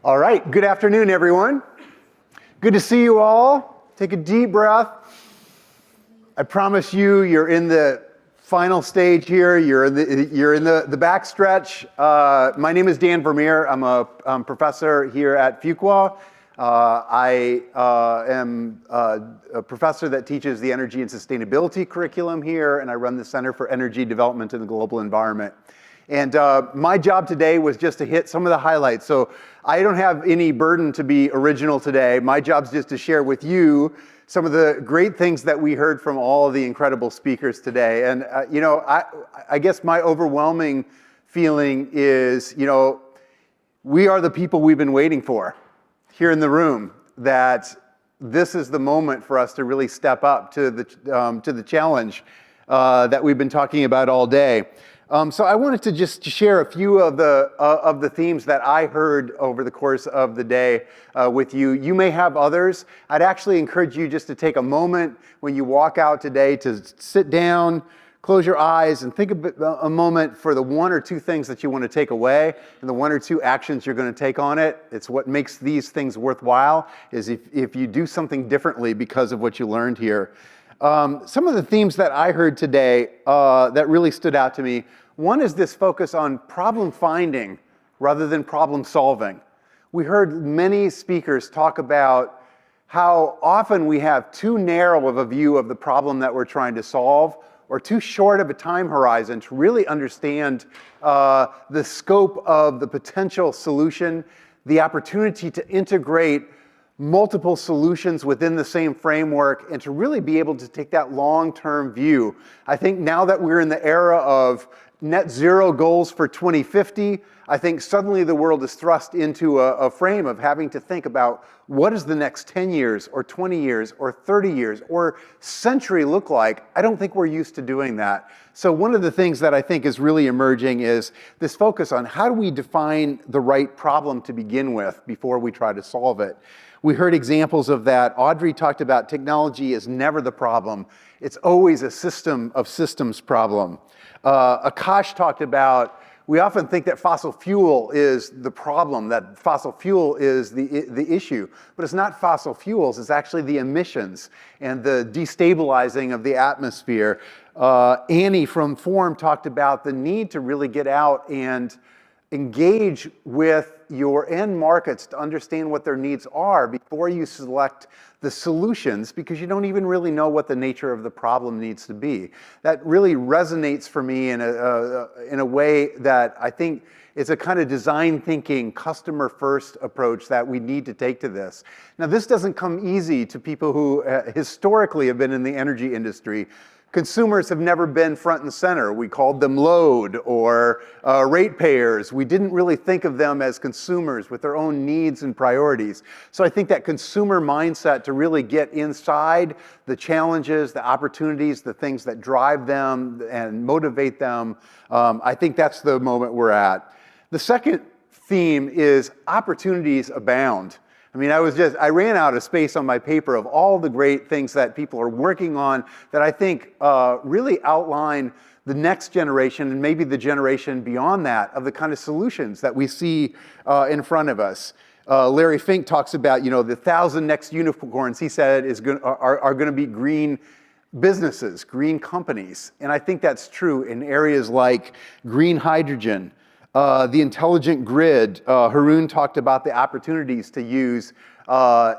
All right, good afternoon, everyone. Good to see you all. Take a deep breath. I promise you, you're in the final stage here. You're in the back stretch. My name is Dan Vermeer. I'm a professor here at Fuqua. I am a professor that teaches the energy and sustainability curriculum here, and I run the Center for Energy Development in the Global Environment. And my job today was just to hit some of the highlights. So I don't have any burden to be original today. My job's just to share with you some of the great things that we heard from all of the incredible speakers today. And, I guess my overwhelming feeling is, we are the people we've been waiting for here in the room, that this is the moment for us to really step up to the challenge that we've been talking about all day. So I wanted to just share a few of the themes that I heard over the course of the day with you. You may have others. I'd actually encourage you just to take a moment when you walk out today to sit down, close your eyes, and think a moment for the one or two things that you want to take away and the one or two actions you're going to take on it. It's what makes these things worthwhile, is if you do something differently because of what you learned here. Some of the themes that I heard today that really stood out to me, one is this focus on problem finding rather than problem solving. We heard many speakers talk about how often we have too narrow of a view of the problem that we're trying to solve, or too short of a time horizon to really understand the scope of the potential solution, the opportunity to integrate multiple solutions within the same framework, and to really be able to take that long-term view. I think now that we're in the era of net zero goals for 2050, I think suddenly the world is thrust into a frame of having to think about what does the next 10 years or 20 years or 30 years or century look like. I don't think we're used to doing that. So one of the things that I think is really emerging is this focus on how do we define the right problem to begin with before we try to solve it. We heard examples of that. Audrey talked about technology is never the problem. It's always a system of systems problem. Akash talked about, we often think that fossil fuel is the problem, that fossil fuel is the issue, but it's not fossil fuels, it's actually the emissions and the destabilizing of the atmosphere. Annie from Form talked about the need to really get out and engage with your end markets to understand what their needs are before you select the solutions, because you don't even really know what the nature of the problem needs to be. That really resonates for me in a way that I think it's a kind of design thinking, customer first approach that we need to take to this. Now, this doesn't come easy to people who historically have been in the energy industry. Consumers have never been front and center. We called them load or ratepayers. We didn't really think of them as consumers with their own needs and priorities. So I think that consumer mindset to really get inside the challenges, the opportunities, the things that drive them and motivate them, I think that's the moment we're at. The second theme is opportunities abound. I mean, I ran out of space on my paper of all the great things that people are working on that I think really outline the next generation and maybe the generation beyond that of the kind of solutions that we see in front of us. Larry Fink talks about, the 1,000 next unicorns, he said, are going to be green businesses, green companies. And I think that's true in areas like green hydrogen, the intelligent grid. Haroon talked about the opportunities to use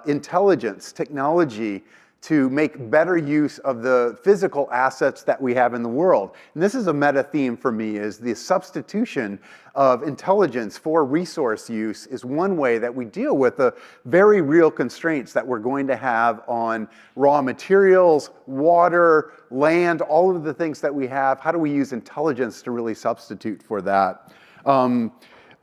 intelligence, technology, to make better use of the physical assets that we have in the world. And this is a meta theme for me, is the substitution of intelligence for resource use is one way that we deal with the very real constraints that we're going to have on raw materials, water, land, all of the things that we have. How do we use intelligence to really substitute for that?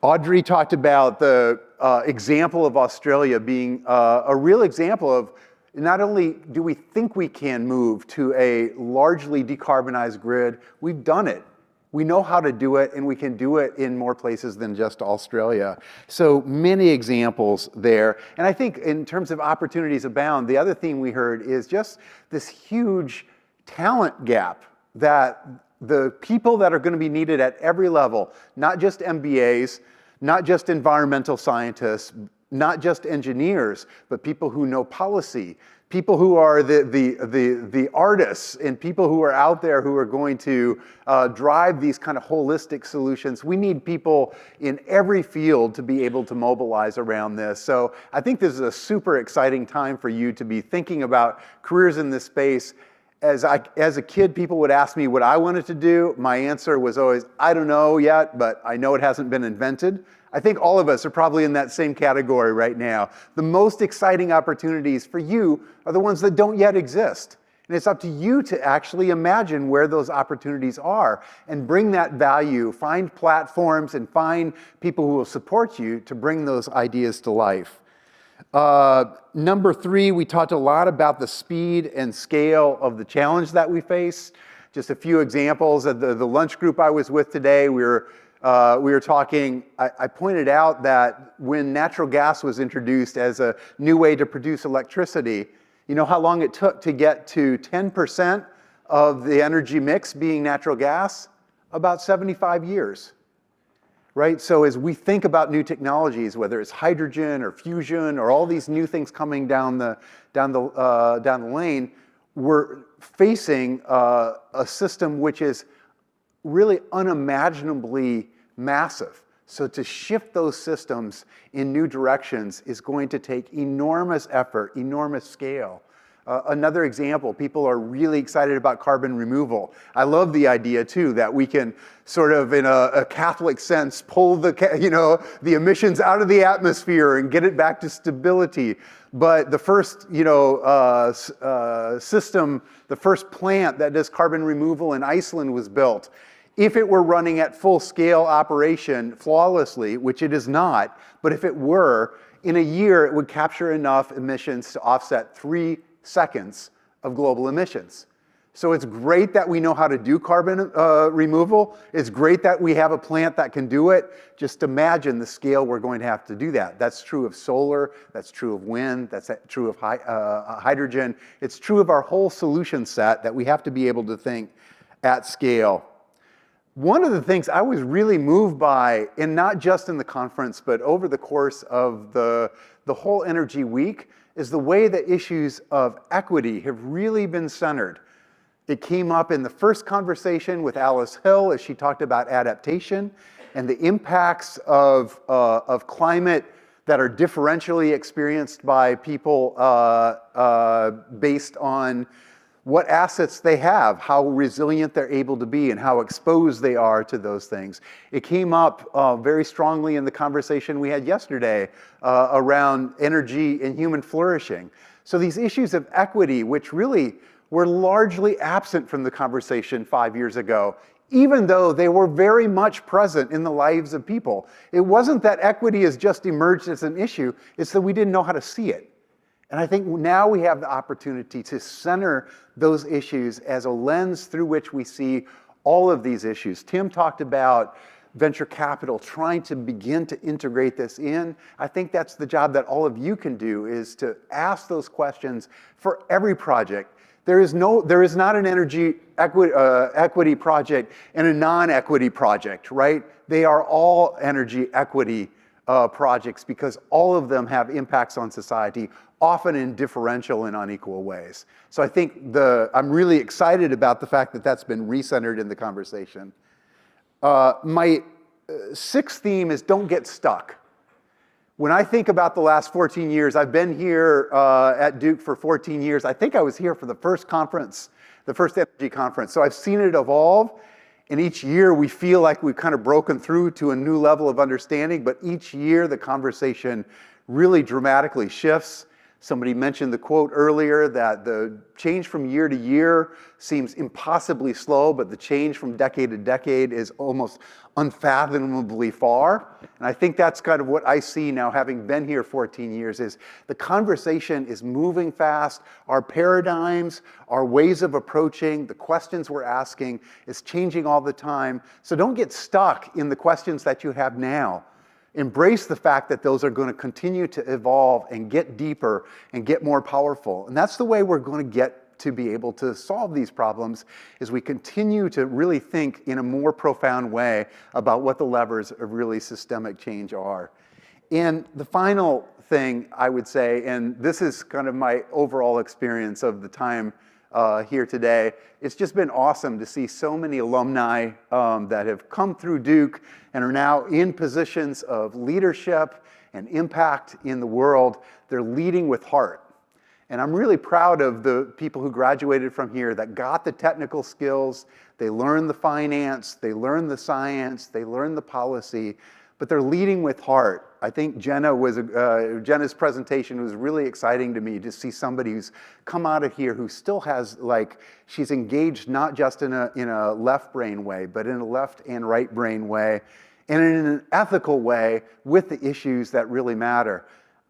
Audrey talked about the example of Australia being a real example of not only do we think we can move to a largely decarbonized grid, we've done it. We know how to do it, and we can do it in more places than just Australia. So many examples there. And I think in terms of opportunities abound, the other theme we heard is just this huge talent gap that the people that are going to be needed at every level, not just MBAs, Not just environmental scientists, not just engineers, but people who know policy, people who are the artists, and people who are out there who are going to drive these kind of holistic solutions. We need people in every field to be able to mobilize around this. So I think this is a super exciting time for you to be thinking about careers in this space. As a kid, people would ask me what I wanted to do. My answer was always, I don't know yet, but I know it hasn't been invented. I think all of us are probably in that same category right now. The most exciting opportunities for you are the ones that don't yet exist. And it's up to you to actually imagine where those opportunities are and bring that value, find platforms and find people who will support you to bring those ideas to life. Number 3, we talked a lot about the speed and scale of the challenge that we face. Just a few examples. At the lunch group I was with today, we were talking, I pointed out that when natural gas was introduced as a new way to produce electricity, you know how long it took to get to 10% of the energy mix being natural gas? About 75 years. Right? So as we think about new technologies, whether it's hydrogen or fusion or all these new things coming down the lane, we're facing a system which is really unimaginably massive. So to shift those systems in new directions is going to take enormous effort, enormous scale. Another example, people are really excited about carbon removal. I love the idea too that we can sort of, in a Catholic sense, pull the emissions out of the atmosphere and get it back to stability. But the first system, the first plant that does carbon removal in Iceland was built. If it were running at full scale operation flawlessly, which it is not, but if it were, in a year it would capture enough emissions to offset 3 seconds of global emissions. So it's great that we know how to do carbon removal. It's great that we have a plant that can do it. Just imagine the scale we're going to have to do that. That's true of solar, that's true of wind, that's true of hydrogen. It's true of our whole solution set that we have to be able to think at scale. One of the things I was really moved by, and not just in the conference, but over the course of the whole Energy Week, is the way that issues of equity have really been centered. It came up in the first conversation with Alice Hill as she talked about adaptation and the impacts of climate that are differentially experienced by people based on what assets they have, how resilient they're able to be, and how exposed they are to those things. It came up very strongly in the conversation we had yesterday around energy and human flourishing. So these issues of equity, which really were largely absent from the conversation 5 years ago, even though they were very much present in the lives of people. It wasn't that equity has just emerged as an issue, it's that we didn't know how to see it. And I think now we have the opportunity to center those issues as a lens through which we see all of these issues. Tim talked about venture capital, trying to begin to integrate this in. I think that's the job that all of you can do, is to ask those questions for every project. There is not an energy equity project and a non-equity project, right? They are all energy equity projects because all of them have impacts on society, often in differential and unequal ways. So I think I'm really excited about the fact that that's been recentered in the conversation. My 6th theme is don't get stuck. When I think about the last 14 years, I've been here at Duke for 14 years. I think I was here for the first conference, the first energy conference. So I've seen it evolve. And each year we feel like we've kind of broken through to a new level of understanding, but each year the conversation really dramatically shifts. Somebody mentioned the quote earlier that the change from year to year seems impossibly slow, but the change from decade to decade is almost unfathomably far. And I think that's kind of what I see now, having been here 14 years, is the conversation is moving fast. Our paradigms, our ways of approaching, the questions we're asking is changing all the time. So don't get stuck in the questions that you have now. Embrace the fact that those are going to continue to evolve and get deeper and get more powerful. And that's the way we're going to get to be able to solve these problems as we continue to really think in a more profound way about what the levers of really systemic change are. And the final thing I would say, and this is kind of my overall experience of the time here today, it's just been awesome to see so many alumni that have come through Duke and are now in positions of leadership and impact in the world. They're leading with heart. And I'm really proud of the people who graduated from here that got the technical skills, they learned the finance, they learned the science, they learned the policy, but they're leading with heart. I think Jenna's presentation was really exciting to me to see somebody who's come out of here who still has, like, she's engaged not just in a left brain way, but in a left and right brain way, and in an ethical way with the issues that really matter.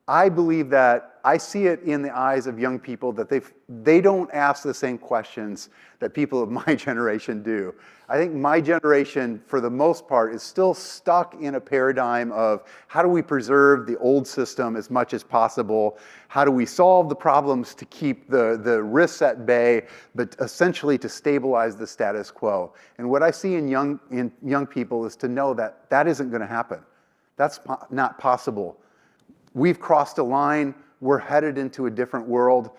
I believe that I see it in the eyes of young people that they don't ask the same questions that people of my generation do. I think my generation, for the most part, is still stuck in a paradigm of how do we preserve the old system as much as possible? How do we solve the problems to keep the risks at bay, but essentially to stabilize the status quo? And what I see in young people is to know that that isn't going to happen. That's not possible. We've crossed a line. We're headed into a different world,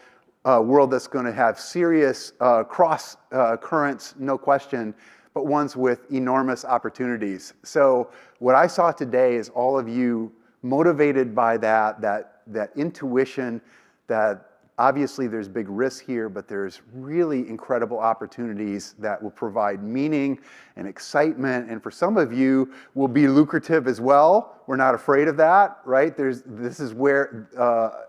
a world that's going to have serious cross currents, no question, but ones with enormous opportunities. So what I saw today is all of you motivated by that intuition that obviously there's big risks here, but there's really incredible opportunities that will provide meaning and excitement, and for some of you will be lucrative as well. We're not afraid of that, right? This is where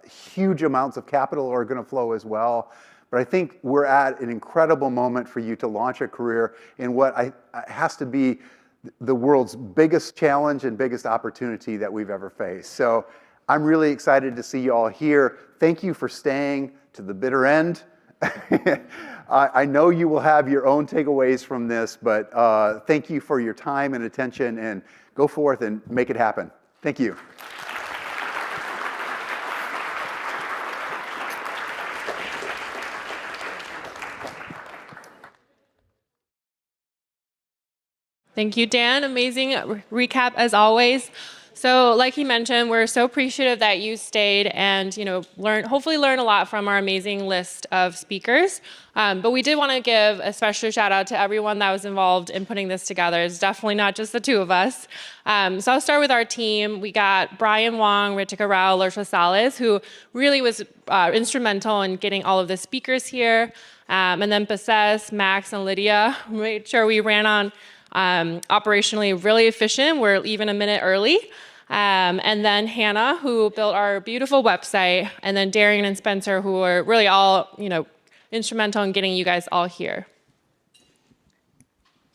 huge amounts of capital are going to flow as well. But I think we're at an incredible moment for you to launch a career in what has to be the world's biggest challenge and biggest opportunity that we've ever faced. So I'm really excited to see you all here. Thank you for staying to the bitter end. I know you will have your own takeaways from this, but thank you for your time and attention, and go forth and make it happen. Thank you. Thank you, Dan. Amazing recap as always. So like he mentioned, we're so appreciative that you stayed and hopefully learn a lot from our amazing list of speakers. But we did want to give a special shout out to everyone that was involved in putting this together. It's definitely not just the two of us. So I'll start with our team. We got Brian Wong, Ritika Rao, Larsha Salas, who really was instrumental in getting all of the speakers here. And then Bases, Max, and Lydia made sure we ran on operationally really efficient. We're even a minute early. And then Hannah, who built our beautiful website, and then Darian and Spencer, who were really all, instrumental in getting you guys all here.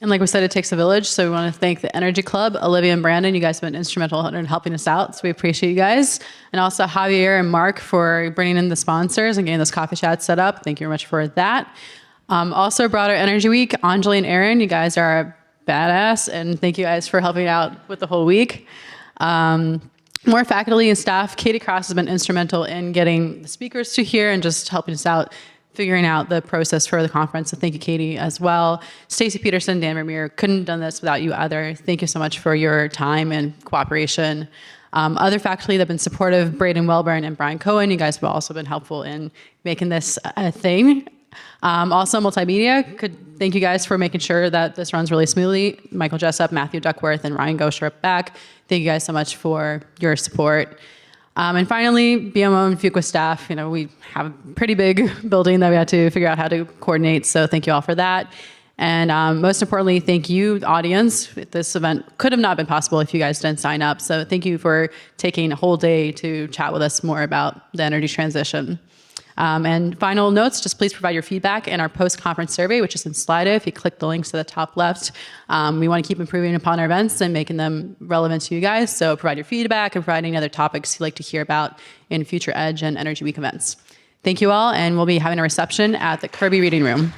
And like we said, it takes a village. So we want to thank the Energy Club, Olivia and Brandon. You guys have been instrumental in helping us out. So we appreciate you guys. And also Javier and Mark for bringing in the sponsors and getting this coffee chat set up. Thank you very much for that. Also brought our Energy Week, Anjali and Aaron. You guys are badass. And thank you guys for helping out with the whole week. More faculty and staff. Katie Cross has been instrumental in getting the speakers to here and just helping us out, figuring out the process for the conference. So thank you, Katie, as well. Stacy Peterson, Dan Vermeer, couldn't have done this without you either. Thank you so much for your time and cooperation. Other faculty that have been supportive, Braden Welburn and Brian Cohen, you guys have also been helpful in making this a thing. Also multimedia, thank you guys for making sure that this runs really smoothly. Michael Jessup, Matthew Duckworth, and Ryan Gosher back. Thank you guys so much for your support. And finally, BMO and Fuqua staff, we have a pretty big building that we had to figure out how to coordinate, so thank you all for that. And most importantly, thank you, audience. This event could have not been possible if you guys didn't sign up, so thank you for taking a whole day to chat with us more about the energy transition. And final notes, just please provide your feedback in our post-conference survey, which is in Slido. If you click the links to the top left, we want to keep improving upon our events and making them relevant to you guys. So provide your feedback and provide any other topics you'd like to hear about in future Edge and Energy Week events. Thank you all, and we'll be having a reception at the Kirby Reading Room.